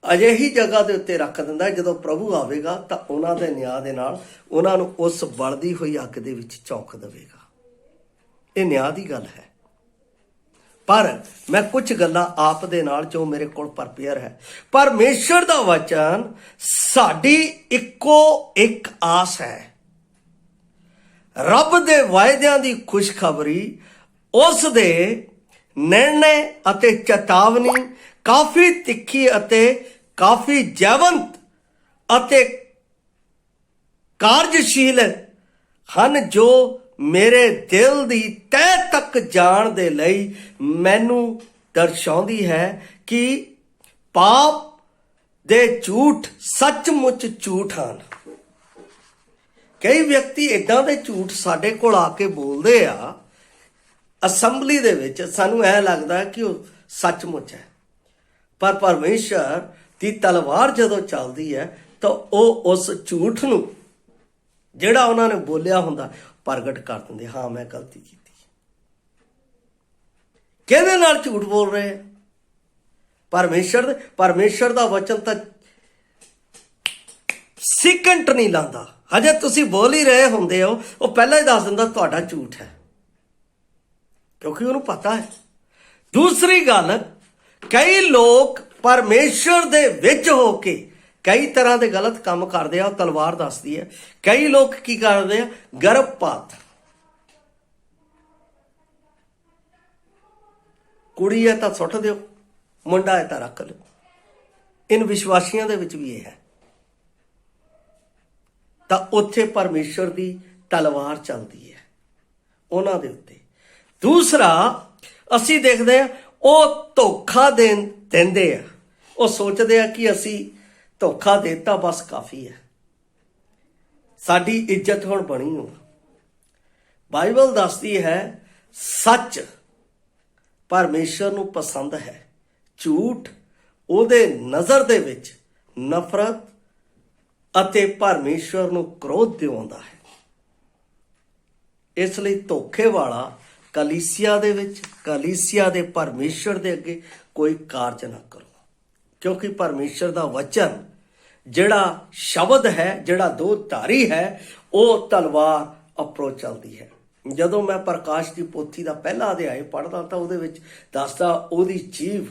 ਅਜਿਹੀ ਜਗ੍ਹਾ ਦੇ ਉੱਤੇ ਰੱਖ ਦਿੰਦਾ। ਜਦੋਂ ਪ੍ਰਭੂ ਆਵੇਗਾ ਤਾਂ ਉਹਨਾਂ ਦੇ ਨਿਆਂ ਦੇ ਨਾਲ ਉਹਨਾਂ ਨੂੰ ਉਸ ਬਲਦੀ ਹੋਈ ਅੱਗ ਦੇ ਵਿੱਚ ਝੋਂਕ ਦੇਵੇਗਾ। ਇਹ ਨਿਆਂ ਦੀ ਗੱਲ ਹੈ। ਪਰ ਮੈਂ ਕੁਝ ਗੱਲਾਂ ਆਪ ਦੇ ਨਾਲ ਜੋ ਮੇਰੇ ਕੋਲ ਪ੍ਰਪੇਅਰ ਹੈ। ਪਰਮੇਸ਼ਰ ਦਾ ਵਚਨ ਸਾਡੀ ਇੱਕੋ ਇੱਕ ਆਸ ਹੈ। ਰੱਬ ਦੇ ਵਾਅਦਿਆਂ ਦੀ ਖੁਸ਼ਖਬਰੀ, ਉਸ ਦੇ ਨਿਰਣੇ ਅਤੇ ਚੇਤਾਵਨੀ ਕਾਫੀ ਤਿੱਖੀ ਅਤੇ ਕਾਫੀ ਜੀਵੰਤ ਅਤੇ ਕਾਰਜਸ਼ੀਲ ਹਨ, ਜੋ ਮੇਰੇ ਦਿਲ ਦੀ ਤਹਿ ਤੱਕ ਜਾਣ ਦੇ ਲਈ ਮੈਨੂੰ ਦਰਸਾਉਂਦੀ ਹੈ ਕਿ ਪਾਪ ਦੇ ਝੂਠ ਸੱਚਮੁੱਚ ਝੂਠ ਹਨ। ਕਈ ਵਿਅਕਤੀ ਇਦਾਂ ਦੇ ਝੂਠ ਸਾਡੇ ਕੋਲ ਆ ਕੇ ਬੋਲਦੇ ਆ ਅਸੈਂਬਲੀ ਦੇ ਵਿੱਚ, ਸਾਨੂੰ ਐ ਲੱਗਦਾ ਕਿ ਉਹ ਸੱਚਮੁੱਚ ਹੈ, ਪਰ ਪਰਮੇਸ਼ਰ ਦੀ ਤਲਵਾਰ ਜਦੋਂ ਚੱਲਦੀ ਹੈ ਤਾਂ ਉਹ ਉਸ ਝੂਠ ਨੂੰ ਜਿਹੜਾ ਉਹਨਾਂ ਨੇ ਬੋਲਿਆ ਹੁੰਦਾ ਪ੍ਰਗਟ ਕਰ ਦਿੰਦੇ। ਹਾਂ, ਮੈਂ ਗਲਤੀ ਕੀਤੀ। ਕਿਹਦੇ ਨਾਲ ਝੂਠ ਬੋਲ ਰਹੇ ਆ? ਪਰਮੇਸ਼ਰ ਦਾ ਵਚਨ ਤਾਂ ਸੈਕਿੰਡ ਨਹੀਂ ਲਾਂਦਾ। ਹਜੇ ਤੁਸੀਂ ਬੋਲ ਹੀ ਰਹੇ ਹੁੰਦੇ ਹੋ, ਉਹ ਪਹਿਲਾਂ ਹੀ ਦੱਸ ਦਿੰਦਾ ਤੁਹਾਡਾ ਝੂਠ ਹੈ, ਕਿਉਂਕਿ ਉਹਨੂੰ ਪਤਾ ਹੈ। ਦੂਸਰੀ ਗੱਲ, ਕਈ ਲੋਕ ਪਰਮੇਸ਼ਰ ਦੇ ਵਿੱਚ ਹੋ ਕੇ ਕਈ ਤਰ੍ਹਾਂ ਦੇ ਗਲਤ ਕੰਮ ਕਰਦੇ ਆ, ਉਹ ਤਲਵਾਰ ਦੱਸਦੀ ਹੈ। ਕਈ ਲੋਕ ਕੀ ਕਰਦੇ ਆ, ਗਰਭਪਾਤ, ਕੁੜੀ ਹੈ ਤਾਂ ਸੁੱਟ ਦਿਓ, ਮੁੰਡਾ ਹੈ ਤਾਂ ਰੱਖ ਲਿਓ। ਇਨ ਵਿਸ਼ਵਾਸੀਆਂ ਦੇ ਵਿੱਚ ਵੀ ਇਹ ਹੈ। ਤਾਂ ਉੱਥੇ ਪਰਮੇਸ਼ਰ ਦੀ ਤਲਵਾਰ ਚੱਲਦੀ ਹੈ ਉਹਨਾਂ ਦੇ ਉੱਤੇ। ਦੂਸਰਾ ਅਸੀਂ ਦੇਖਦੇ ਹਾਂ, ਉਹ ਧੋਖਾ ਦਿੰਦੇ ਆ। ਉਹ ਸੋਚਦੇ ਆ ਕਿ ਅਸੀਂ ਧੋਖਾ ਦੇਤਾ ਬਸ ਕਾਫੀ ਹੈ, ਸਾਡੀ ਇੱਜ਼ਤ ਹੁਣ ਬਣੀ ਹੋ। ਬਾਈਬਲ ਦੱਸਦੀ ਹੈ ਸੱਚ ਪਰਮੇਸ਼ਰ ਨੂੰ ਪਸੰਦ ਹੈ, ਝੂਠ ਉਹਦੇ ਨਜ਼ਰ ਦੇ ਵਿੱਚ ਨਫ਼ਰਤ ਅਤੇ ਪਰਮੇਸ਼ਰ ਨੂੰ ਕ੍ਰੋਧ ਦਿਵਾਉਂਦਾ ਹੈ। ਇਸ ਲਈ ਧੋਖੇ ਵਾਲਾ ਕਲੀਸਿਆ ਦੇ ਵਿੱਚ, ਕਲੀਸਿਆ ਦੇ ਪਰਮੇਸ਼ਰ ਦੇ ਅੱਗੇ ਕੋਈ ਕਾਰਜ ਨਾ ਕਰੋ, ਕਿਉਂਕਿ ਪਰਮੇਸ਼ਰ ਦਾ ਵਚਨ ਜਿਹੜਾ ਸ਼ਬਦ ਹੈ, ਜਿਹੜਾ ਦੋ ਧਾਰੀ ਹੈ, ਉਹ ਤਲਵਾਰ ਅੱਪਰੋਂ ਚੱਲਦੀ ਹੈ। ਜਦੋਂ ਮੈਂ ਪ੍ਰਕਾਸ਼ ਦੀ ਪੋਥੀ ਦਾ ਪਹਿਲਾ ਅਧਿਆਇ ਪੜ੍ਹਦਾ ਤਾਂ ਉਹਦੇ ਵਿੱਚ ਦੱਸਦਾ ਉਹਦੀ ਜੀਭ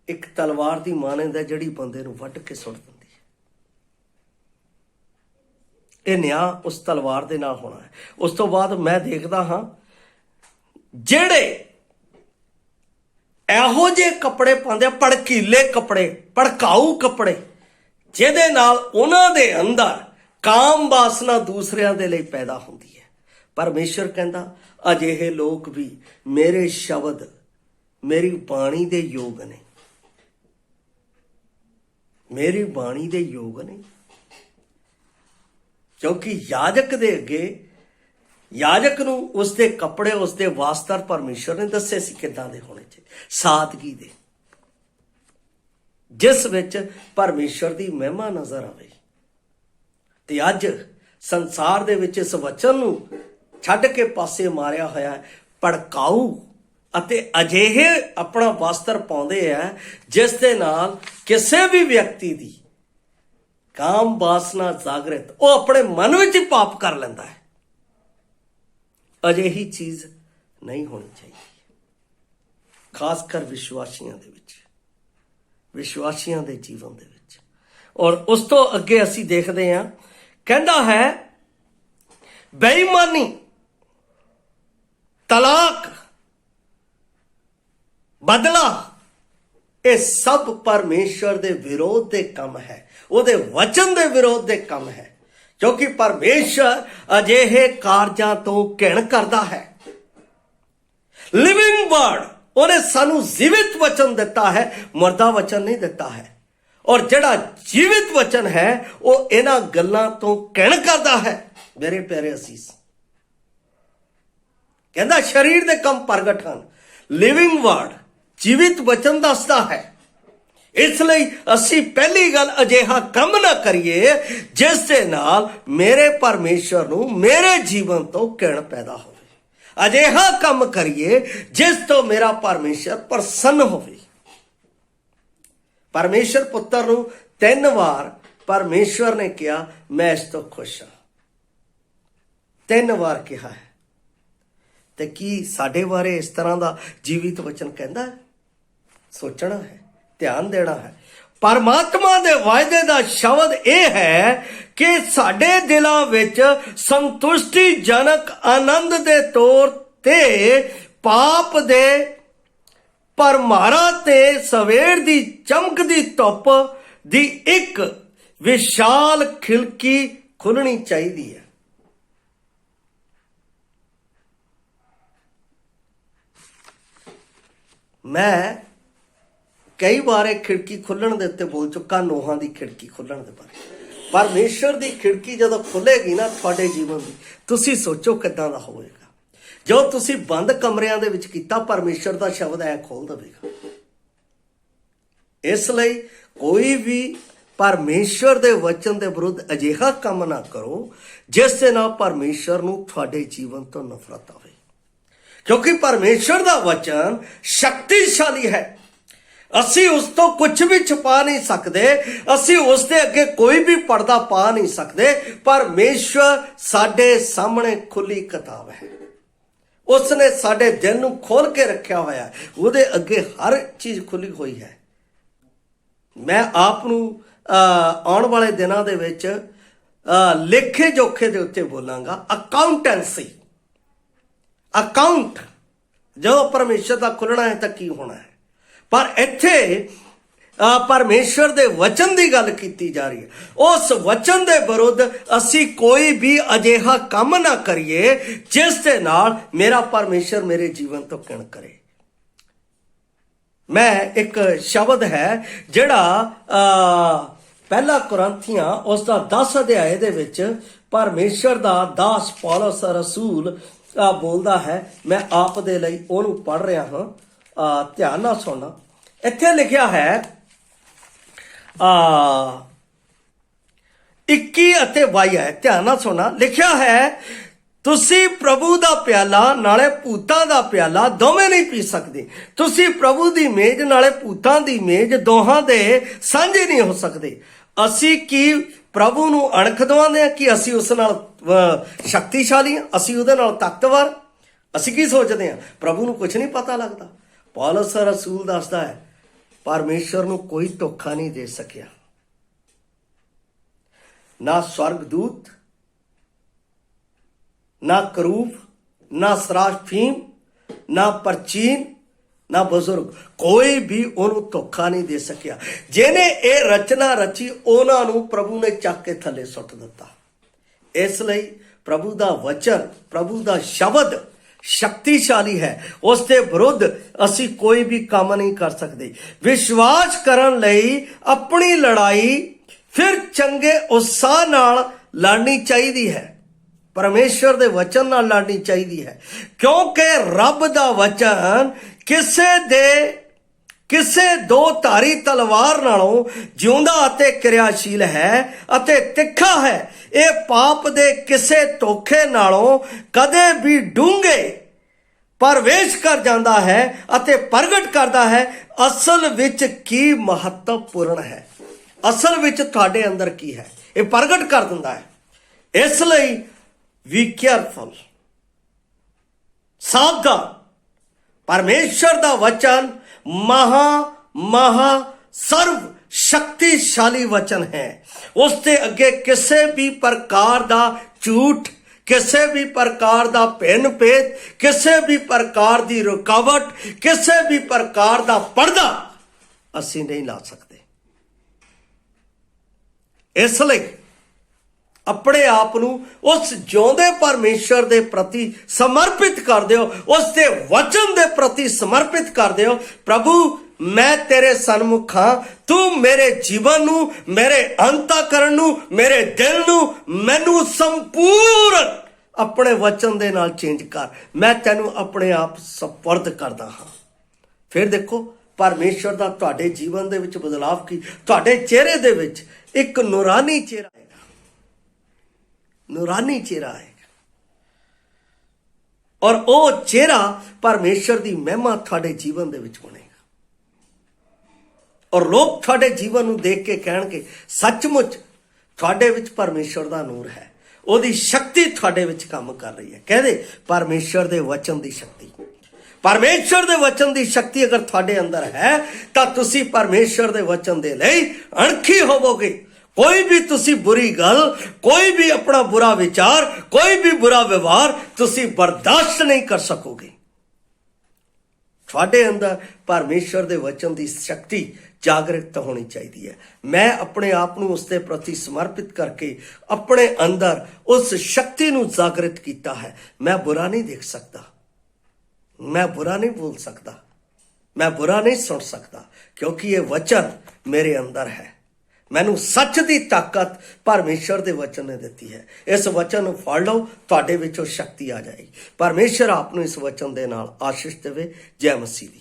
ਇੱਕ ਤਲਵਾਰ ਦੀ ਮਾਨੰਦ ਹੈ, ਜਿਹੜੀ ਬੰਦੇ ਨੂੰ ਵੱਢ ਕੇ ਸੁੱਟ ਦਿੰਦੀ ਹੈ। ਇਹ ਨਿਆਂ ਉਸ ਤਲਵਾਰ ਦੇ ਨਾਲ ਹੋਣਾ ਹੈ। ਉਸ ਤੋਂ ਬਾਅਦ ਮੈਂ ਦੇਖਦਾ ਹਾਂ ਜਿਹੜੇ ਇਹੋ ਜਿਹੇ ਕੱਪੜੇ ਪਾਉਂਦੇ ਆ, ਭੜਕੀਲੇ ਕੱਪੜੇ, ਭੜਕਾਊ ਕੱਪੜੇ, ਜਿਹਦੇ ਨਾਲ ਉਹਨਾਂ ਦੇ ਅੰਦਰ ਕਾਮ ਵਾਸਨਾ ਦੂਸਰਿਆਂ ਦੇ ਲਈ ਪੈਦਾ ਹੁੰਦੀ ਹੈ। ਪਰਮੇਸ਼ਰ ਕਹਿੰਦਾ ਅਜਿਹੇ ਲੋਕ ਵੀ ਮੇਰੇ ਸ਼ਬਦ, ਮੇਰੀ ਬਾਣੀ ਦੇ ਯੋਗ ਨੇ, ਮੇਰੀ ਬਾਣੀ ਦੇ ਯੋਗ ਨੇ। ਕਿਉਂਕਿ ਯਾਜਕ ਦੇ ਅੱਗੇ, ਯਾਜਕ ਨੂੰ ਉਸਦੇ ਕੱਪੜੇ, ਉਸਦੇ ਵਾਸਤਰ ਪਰਮੇਸ਼ਰ ਨੇ ਦੱਸੇ ਸੀ ਕਿੱਦਾਂ ਦੇ ਹੋਣੇ ਚਾਹੀਦੇ, ਸਾਦਗੀ ਦੇ, ਜਿਸ ਵਿੱਚ ਪਰਮੇਸ਼ਰ ਦੀ ਮਹਿਮਾ ਨਜ਼ਰ ਆਵੇ। ਤੇ ਅੱਜ ਸੰਸਾਰ ਦੇ ਵਿੱਚ ਇਸ ਵਚਨ ਨੂੰ ਛੱਡ ਕੇ ਪਾਸੇ ਮਾਰਿਆ ਹੋਇਆ ਹੈ। ਭੜਕਾਊ ਅਤੇ ਅਜਿਹੇ ਆਪਣਾ ਵਸਤਰ ਪਾਉਂਦੇ ਆ ਜਿਸ ਦੇ ਨਾਲ ਕਿਸੇ ਵੀ ਵਿਅਕਤੀ ਦੀ ਕਾਮ ਵਾਸਨਾ ਜਾਗਰਿਤ, ਉਹ ਆਪਣੇ ਮਨ ਵਿੱਚ ਹੀ ਪਾਪ ਕਰ ਲੈਂਦਾ ਹੈ। ਅਜਿਹੀ ਚੀਜ਼ ਨਹੀਂ ਹੋਣੀ ਚਾਹੀਦੀ, ਖਾਸ ਕਰ ਵਿਸ਼ਵਾਸੀਆਂ ਦੇ ਵਿੱਚ, ਵਿਸ਼ਵਾਸੀਆਂ ਦੇ ਜੀਵਨ ਦੇ ਵਿੱਚ। ਔਰ ਉਸ ਤੋਂ ਅੱਗੇ ਅਸੀਂ ਦੇਖਦੇ ਹਾਂ, ਕਹਿੰਦਾ ਹੈ ਬੇਈਮਾਨੀ, ਤਲਾਕ, ਬਦਲਾ, ਇਹ ਸਭ ਪਰਮੇਸ਼ਰ ਦੇ ਵਿਰੋਧ ਦੇ ਕੰਮ ਹੈ, ਉਹਦੇ ਵਚਨ ਦੇ ਵਿਰੋਧ ਦੇ ਕੰਮ ਹੈ। ਕਿਉਂਕਿ ਪਰਮੇਸ਼ਰ ਅਜਿਹੇ ਕਾਰਜਾਂ ਤੋਂ ਘਿਣ ਕਰਦਾ ਹੈ। ਲਿਵਿੰਗ ਵਰਡ, ਉਹਨੇ ਸਾਨੂੰ ਜੀਵਿਤ ਵਚਨ ਦਿੱਤਾ ਹੈ, ਮਰਦਾ ਵਚਨ ਨਹੀਂ ਦਿੱਤਾ ਹੈ। ਔਰ ਜਿਹੜਾ ਜੀਵਿਤ ਵਚਨ ਹੈ ਉਹ ਇਹਨਾਂ ਗੱਲਾਂ ਤੋਂ ਘਿਣ ਕਰਦਾ ਹੈ। ਮੇਰੇ ਪਿਆਰੇ ਅਸੀਸ, ਕਹਿੰਦਾ ਸਰੀਰ ਦੇ ਕੰਮ ਪ੍ਰਗਟ ਹਨ। ਲਿਵਿੰਗ ਵਰਡ, ਜੀਵਿਤ ਵਚਨ ਦੱਸਦਾ ਹੈ। ਇਸ ਲਈ ਅਸੀਂ ਪਹਿਲੀ ਗੱਲ ਅਜਿਹਾ ਕੰਮ ਨਾ ਕਰੀਏ ਜਿਸ ਦੇ ਨਾਲ ਮੇਰੇ ਪਰਮੇਸ਼ਰ ਨੂੰ ਮੇਰੇ ਜੀਵਨ ਤੋਂ ਘਿਣ ਪੈਦਾ ਹੋਵੇ। ਅਜਿਹਾ ਕੰਮ ਕਰੀਏ ਜਿਸ ਤੋਂ ਮੇਰਾ ਪਰਮੇਸ਼ਰ ਪ੍ਰਸੰਨ ਹੋਵੇ। ਪਰਮੇਸ਼ਰ ਪੁੱਤਰ ਨੂੰ 3 ਵਾਰ ਪਰਮੇਸ਼ਰ ਨੇ ਕਿਹਾ ਮੈਂ ਇਸ ਤੋਂ ਖੁਸ਼ ਹਾਂ। 3 ਵਾਰ ਕਿਹਾ ਹੈ। ਤੇ ਕੀ ਸਾਡੇ ਬਾਰੇ ਇਸ ਤਰ੍ਹਾਂ ਦਾ ਜੀਵਿਤ ਵਚਨ ਕਹਿੰਦਾ ਹੈ? ਸੋਚਣਾ ਹੈ, ਧਿਆਨ ਦੇਣਾ ਹੈ। ਪਰਮਾਤਮਾ ਦੇ ਵਾਅਦੇ ਦਾ ਸ਼ਬਦ ਇਹ ਹੈ ਕਿ ਸਾਡੇ ਦਿਲਾਂ ਵਿੱਚ ਸੰਤੁਸ਼ਟੀਜਨਕ ਆਨੰਦ ਦੇ ਤੌਰ ਤੇ ਪਾਪ ਦੇ ਪਰਮਾਰਾ ਤੇ ਸਵੇਰ ਦੀ ਚਮਕਦੀ ਧੁੱਪ ਦੀ ਇੱਕ ਵਿਸ਼ਾਲ ਖਿੜਕੀ ਖੁੱਲਣੀ ਚਾਹੀਦੀ ਹੈ। ਮੈਂ ਕਈ ਵਾਰ ਇਹ ਖਿੜਕੀ ਖੁੱਲਣ ਦੇ ਉੱਤੇ ਬੋਲ ਚੁੱਕਾ, ਨੋਹਾਂ ਦੀ ਖਿੜਕੀ ਖੁੱਲਣ ਦੇ ਬਾਰੇ। ਪਰਮੇਸ਼ਰ ਦੀ ਖਿੜਕੀ ਜਦੋਂ ਖੁੱਲੇਗੀ ਨਾ ਤੁਹਾਡੇ ਜੀਵਨ ਦੀ, ਤੁਸੀਂ ਸੋਚੋ ਕਿੱਦਾਂ ਦਾ ਹੋਵੇਗਾ। ਜੋ ਤੁਸੀਂ ਬੰਦ ਕਮਰਿਆਂ ਦੇ ਵਿੱਚ ਕੀਤਾ, ਪਰਮੇਸ਼ਰ ਦਾ ਸ਼ਬਦ ਐ ਖੋਲ ਦੇਵੇਗਾ। ਇਸ ਲਈ ਕੋਈ ਵੀ ਪਰਮੇਸ਼ਰ ਦੇ ਵਚਨ ਦੇ ਵਿਰੁੱਧ ਅਜਿਹਾ ਕੰਮ ਨਾ ਕਰੋ ਜਿਸ ਦੇ ਨਾਲ ਪਰਮੇਸ਼ਰ ਨੂੰ ਤੁਹਾਡੇ ਜੀਵਨ ਤੋਂ ਨਫ਼ਰਤ ਆਵੇ। ਕਿਉਂਕਿ ਪਰਮੇਸ਼ਰ ਦਾ ਵਚਨ ਸ਼ਕਤੀਸ਼ਾਲੀ ਹੈ। ਅਸੀਂ ਉਸ ਤੋਂ ਕੁਝ ਵੀ ਛੁਪਾ ਨਹੀਂ ਸਕਦੇ, ਅਸੀਂ ਉਸ ਦੇ ਅੱਗੇ ਕੋਈ ਵੀ ਪਰਦਾ ਪਾ ਨਹੀਂ ਸਕਦੇ। ਪਰਮੇਸ਼ਰ ਸਾਡੇ ਸਾਹਮਣੇ ਖੁੱਲੀ ਕਿਤਾਬ ਹੈ। ਉਸ ਨੇ ਸਾਡੇ ਦਿਲ ਨੂੰ ਖੋਲ ਕੇ ਰੱਖਿਆ ਹੋਇਆ ਹੈ। ਉਹਦੇ ਅੱਗੇ ਹਰ ਚੀਜ਼ ਖੁੱਲੀ ਹੋਈ ਹੈ। ਮੈਂ ਆਪ ਨੂੰ ਆਉਣ ਵਾਲੇ ਦਿਨਾਂ ਦੇ ਵਿੱਚ ਲੇਖੇ ਜੋਖੇ ਦੇ ਉੱਤੇ ਬੋਲਾਂਗਾ। ਅਕਾਊਂਟੈਂਸੀ, ਅਕਾਊਂਟ ਜਦੋਂ ਪਰਮੇਸ਼ਰ ਦਾ ਖੁੱਲਣਾ ਹੈ ਤਾਂ ਕੀ ਹੋਣਾ ਹੈ। ਪਰ ਇੱਥੇ ਪਰਮੇਸ਼ਰ ਦੇ ਵਚਨ ਦੀ ਗੱਲ ਕੀਤੀ ਜਾ ਰਹੀ ਹੈ। ਉਸ ਵਚਨ ਦੇ ਵਿਰੁੱਧ ਅਸੀਂ ਕੋਈ ਵੀ ਅਜਿਹਾ ਕੰਮ ਨਾ ਕਰੀਏ ਜਿਸ ਦੇ ਨਾਲ ਮੇਰਾ ਪਰਮੇਸ਼ਰ ਮੇਰੇ ਜੀਵਨ ਤੋਂ ਕਿਣ ਕਰੇ। ਮੈਂ ਇੱਕ ਸ਼ਬਦ ਹੈ ਜਿਹੜਾ ਪਹਿਲਾ ਕੁਰਿੰਥੀਆਂ ਉਸ ਦਾ 10 ਅਧਿਆਏ ਦੇ ਵਿੱਚ ਪਰਮੇਸ਼ਰ ਦਾ ਦਾਸ ਪੌਲਸ ਰਸੂਲ ਬੋਲਦਾ ਹੈ। ਮੈਂ ਆਪ ਦੇ ਲਈ ਉਹਨੂੰ ਪੜ੍ਹ ਰਿਹਾ ਹਾਂ, ਧਿਆਨ ਨਾਲ ਸੁਣਨਾ। ਇੱਥੇ ਲਿਖਿਆ ਹੈ 21 ਅਤੇ 22 ਹੈ, ਧਿਆਨ ਨਾਲ ਸੁਣਨਾ। ਲਿਖਿਆ ਹੈ ਤੁਸੀਂ ਪ੍ਰਭੂ ਦਾ ਪਿਆਲਾ ਨਾਲੇ ਭੂਤਾਂ ਦਾ ਪਿਆਲਾ ਦੋਵੇਂ ਨਹੀਂ ਪੀ ਸਕਦੇ। ਤੁਸੀਂ ਪ੍ਰਭੂ ਦੀ ਮੇਜ਼ ਨਾਲੇ ਭੂਤਾਂ ਦੀ ਮੇਜ਼ ਦੋਹਾਂ ਦੇ ਸਾਂਝੇ ਨਹੀਂ ਹੋ ਸਕਦੇ। ਅਸੀਂ ਕੀ ਪ੍ਰਭੂ ਨੂੰ ਅਣਖ ਦਵਾਉਂਦੇ ਹਾਂ ਕਿ ਅਸੀਂ ਉਸ ਨਾਲ ਸ਼ਕਤੀਸ਼ਾਲੀ ਹਾਂ, ਅਸੀਂ ਉਹਦੇ ਨਾਲ ਤਾਕਤਵਰ। ਅਸੀਂ ਕੀ ਸੋਚਦੇ ਹਾਂ? ਪ੍ਰਭੂ ਨੂੰ ਕੁਝ ਨਹੀਂ ਪਤਾ ਲੱਗਦਾ। ਪੌਲਸ ਰਸੂਲ ਦੱਸਦਾ ਹੈ ਪਰਮੇਸ਼ਰ ਨੂੰ ਕੋਈ ਧੋਖਾ ਨਹੀਂ ਦੇ ਸਕਿਆ। ਨਾ ਸਵਰਗਦੂਤ, ਨਾ ਕਰੂਬ, ਨਾ ਸਰਾਫੀਮ, ਨਾ ਪ੍ਰਚੀਨ, ਨਾ ਬਜ਼ੁਰਗ, ਕੋਈ ਵੀ ਉਹਨੂੰ ਧੋਖਾ ਨਹੀਂ ਦੇ ਸਕਿਆ। ਜਿਹਨੇ ਇਹ ਰਚਨਾ ਰਚੀ ਉਹਨਾਂ ਨੂੰ ਪ੍ਰਭੂ ਨੇ ਚੱਕ ਕੇ ਥੱਲੇ ਸੁੱਟ ਦਿੱਤਾ। ਇਸ ਲਈ ਪ੍ਰਭੂ ਦਾ ਵਚਨ, ਪ੍ਰਭੂ ਦਾ ਸ਼ਬਦ ਸ਼ਕਤੀਸ਼ਾਲੀ ਹੈ। ਉਸ ਦੇ ਵਿਰੁੱਧ ਅਸੀਂ ਕੋਈ ਵੀ ਕੰਮ ਨਹੀਂ ਕਰ ਸਕਦੇ। ਵਿਸ਼ਵਾਸ ਕਰਨ ਲਈ ਆਪਣੀ ਲੜਾਈ ਫਿਰ ਚੰਗੇ ਉਤਸ਼ਾਹ ਨਾਲ ਲੜਨੀ ਚਾਹੀਦੀ ਹੈ। ਪਰਮੇਸ਼ਰ ਦੇ ਵਚਨ ਨਾਲ ਲੜਨੀ ਚਾਹੀਦੀ ਹੈ, ਕਿਉਂਕਿ ਰੱਬ ਦਾ ਵਚਨ ਕਿਸੇ ਦੋ ਧਾਰੀ ਤਲਵਾਰ ਨਾਲੋਂ ਜਿਉਂਦਾ ਅਤੇ ਕਿਰਿਆਸ਼ੀਲ ਹੈ ਅਤੇ ਤਿੱਖਾ ਹੈ। ਇਹ ਪਾਪ ਦੇ ਕਿਸੇ ਧੋਖੇ ਨਾਲੋਂ ਕਦੇ ਵੀ ਡੂੰਘੇ ਪ੍ਰਵੇਸ਼ ਕਰ ਜਾਂਦਾ ਹੈ ਅਤੇ ਪ੍ਰਗਟ ਕਰਦਾ ਹੈ ਅਸਲ ਵਿੱਚ ਕੀ ਮਹੱਤਵਪੂਰਨ ਹੈ, ਅਸਲ ਵਿੱਚ ਤੁਹਾਡੇ ਅੰਦਰ ਕੀ ਹੈ, ਇਹ ਪ੍ਰਗਟ ਕਰ ਦਿੰਦਾ ਹੈ। ਇਸ ਲਈ ਵੀ ਕੇਅਰਫੁਲ, ਸਾਵਧਾਨ। ਪਰਮੇਸ਼ਰ ਦਾ ਵਚਨ ਮਹਾ ਸਰਵ ਸ਼ਕਤੀਸ਼ਾਲੀ ਵਚਨ ਹੈ। ਉਸ ਦੇ ਅੱਗੇ ਕਿਸੇ ਵੀ ਪ੍ਰਕਾਰ ਦਾ ਝੂਠ, ਕਿਸੇ ਵੀ ਪ੍ਰਕਾਰ ਦਾ ਭਿੰਨ ਭੇਦ, ਕਿਸੇ ਵੀ ਪ੍ਰਕਾਰ ਦੀ ਰੁਕਾਵਟ, ਕਿਸੇ ਵੀ ਪ੍ਰਕਾਰ ਦਾ ਪਰਦਾ ਅਸੀਂ ਨਹੀਂ ਲਾ ਸਕਦੇ। ਇਸ ਲਈ ਆਪਣੇ ਆਪ ਨੂੰ ਉਸ ਜਿਉਂਦੇ ਪਰਮੇਸ਼ਰ ਦੇ ਪ੍ਰਤੀ ਸਮਰਪਿਤ ਕਰ ਦਿਓ, ਉਸ ਦੇ ਵਚਨ ਦੇ ਪ੍ਰਤੀ ਸਮਰਪਿਤ ਕਰ ਦਿਓ। ਪ੍ਰਭੂ, ਮੈਂ ਤੇਰੇ ਸਨਮੁਖ ਹਾਂ, ਤੂੰ ਮੇਰੇ ਜੀਵਨ ਨੂੰ, ਮੇਰੇ ਅੰਤःਕਰਨ ਨੂੰ, ਮੇਰੇ ਦਿਲ ਨੂੰ, ਮੈਨੂੰ ਸੰਪੂਰਨ ਆਪਣੇ ਵਚਨ ਦੇ ਨਾਲ ਚੇਂਜ ਕਰ। ਮੈਂ ਤੈਨੂੰ ਆਪਣੇ ਆਪ ਸਪੁਰਦ ਕਰਦਾ ਹਾਂ। ਫਿਰ ਦੇਖੋ ਪਰਮੇਸ਼ਰ ਦਾ ਤੁਹਾਡੇ ਜੀਵਨ ਦੇ ਵਿੱਚ ਬਦਲਾਵ ਕੀ, ਤੁਹਾਡੇ ਚਿਹਰੇ ਦੇ ਵਿੱਚ ਇੱਕ ਨੂਰਾਨੀ ਚਿਹਰਾ ਆਏਗਾ, ਨੂਰਾਨੀ ਚਿਹਰਾ ਆਏਗਾ। ਔਰ ਉਹ ਚਿਹਰਾ ਪਰਮੇਸ਼ਰ ਦੀ ਮਹਿਮਾ ਤੁਹਾਡੇ ਜੀਵਨ ਦੇ ਵਿੱਚ ਬਣੇਗਾ। ਔਰ ਲੋਕ ਤੁਹਾਡੇ ਜੀਵਨ ਨੂੰ ਦੇਖ ਕੇ ਕਹਿਣਗੇ ਸੱਚਮੁੱਚ ਤੁਹਾਡੇ ਵਿੱਚ ਪਰਮੇਸ਼ਰ ਦਾ ਨੂਰ ਹੈ, ਉਹਦੀ ਸ਼ਕਤੀ ਤੁਹਾਡੇ ਵਿੱਚ ਕੰਮ ਕਰ ਰਹੀ ਹੈ। ਕਹਿੰਦੇ ਪਰਮੇਸ਼ਰ ਦੇ ਵਚਨ ਦੀ ਸ਼ਕਤੀ, ਪਰਮੇਸ਼ਰ ਦੇ ਵਚਨ ਦੀ ਸ਼ਕਤੀ ਅਗਰ ਤੁਹਾਡੇ ਅੰਦਰ ਹੈ ਤਾਂ ਤੁਸੀਂ ਪਰਮੇਸ਼ਰ ਦੇ ਵਚਨ ਦੇ ਲਈ ਅਣਖੀ ਹੋਵੋਗੇ। ਕੋਈ ਵੀ ਤੁਸੀਂ ਬੁਰੀ ਗੱਲ, ਕੋਈ ਵੀ ਆਪਣਾ ਬੁਰਾ ਵਿਚਾਰ, ਕੋਈ ਵੀ ਬੁਰਾ ਵਿਵਹਾਰ ਤੁਸੀਂ ਬਰਦਾਸ਼ਤ ਨਹੀਂ ਕਰ ਸਕੋਗੇ। ਤੁਹਾਡੇ ਅੰਦਰ ਪਰਮੇਸ਼ਰ ਦੇ ਵਚਨ ਦੀ ਸ਼ਕਤੀ ਜਾਗਰਤ ਹੋਣੀ ਚਾਹੀਦੀ ਹੈ। ਮੈਂ ਆਪਣੇ ਆਪ ਨੂੰ ਉਸ ਦੇ ਪ੍ਰਤੀ ਸਮਰਪਿਤ ਕਰਕੇ ਆਪਣੇ ਅੰਦਰ ਉਸ ਸ਼ਕਤੀ ਨੂੰ ਜਾਗਰਤ ਕੀਤਾ ਹੈ। ਮੈਂ ਬੁਰਾ ਨਹੀਂ ਦੇਖ ਸਕਦਾ, ਮੈਂ ਬੁਰਾ ਨਹੀਂ ਬੋਲ ਸਕਦਾ, ਮੈਂ ਬੁਰਾ ਨਹੀਂ ਸੁਣ ਸਕਦਾ, ਕਿਉਂਕਿ ਇਹ ਵਚਨ ਮੇਰੇ ਅੰਦਰ ਹੈ। ਮੈਨੂੰ ਸੱਚ ਦੀ ਤਾਕਤ ਪਰਮੇਸ਼ਰ ਦੇ ਵਚਨ ਨੇ ਦਿੱਤੀ ਹੈ। ਇਸ ਵਚਨ ਨੂੰ ਫੜ ਲਓ, ਤੁਹਾਡੇ ਵਿੱਚੋਂ ਸ਼ਕਤੀ ਆ ਜਾਏਗੀ। ਪਰਮੇਸ਼ਰ ਆਪ ਨੂੰ ਇਸ ਵਚਨ ਦੇ ਨਾਲ ਆਸ਼ੀਸ਼ ਦੇਵੇ। ਜੈ ਮਸੀਹ ਦੀ।